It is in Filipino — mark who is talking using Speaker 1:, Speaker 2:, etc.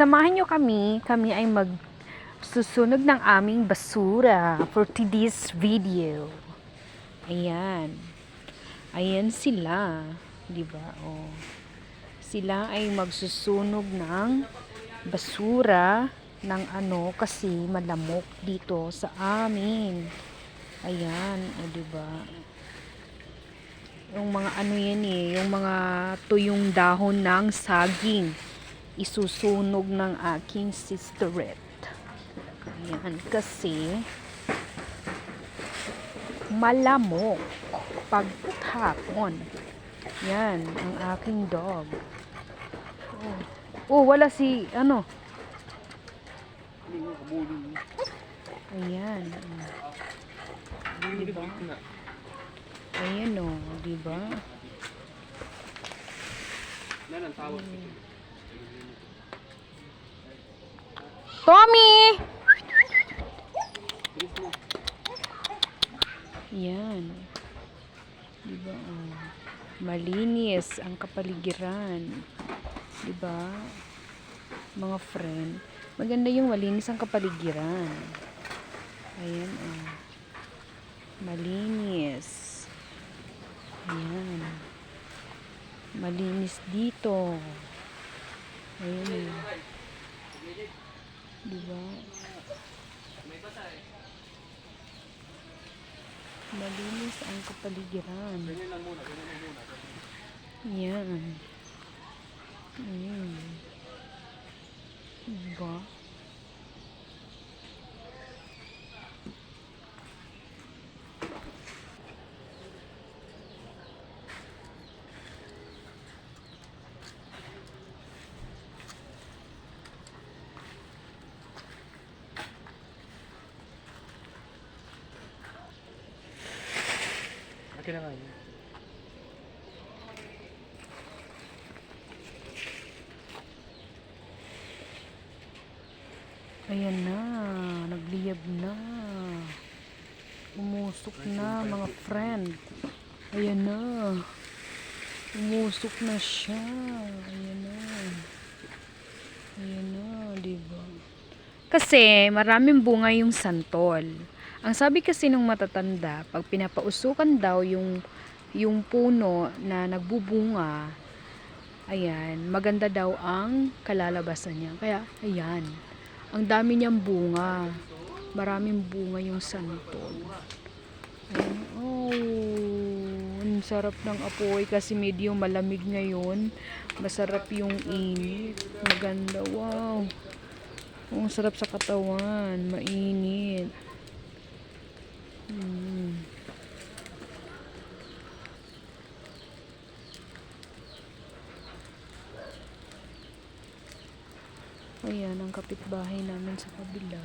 Speaker 1: Samahan nyo kami ay magsusunog ng aming basura for today's video. Ayan. Ayan sila. Diba? Oh. Sila ay magsusunog ng basura ng kasi malamok dito sa amin. Ayan. O diba? Yung mga yan yung mga tuyong dahon ng saging. Isusunog ng aking sisterette. Ayan, kasi malamok pagtapon. Yan, ang aking dog. Oh, wala si, Ayan. Diba? Ayan o, diba? Tommy! Yan. Diba? Oh. Malinis ang kapaligiran. Diba? Mga friend. Maganda yung malinis ang kapaligiran. Ayan. Oh. Malinis. Ayan. Malinis dito. Ayan. Oh. Diba? Malinis ang kapaligiran. Yan. Diba?
Speaker 2: Akin na nga yun.
Speaker 1: Ayan na. Nagliyab na. Umusok na mga friend. Ayan na. Umusok na siya. Ayan na. Ayan na, diba? Kasi maraming bunga yung santol. Ang sabi kasi ng matatanda, pag pinapausukan daw yung puno na nagbubunga, ayan, maganda daw ang kalalabasan niya. Kaya, ayan, ang dami niyang bunga. Maraming bunga yung santol. Ayan, oh, ang sarap ng apoy kasi medyo malamig ngayon. Masarap yung init. Maganda, wow. Ang sarap sa katawan, mainit. Ayan, ang kapitbahay namin sa kabila.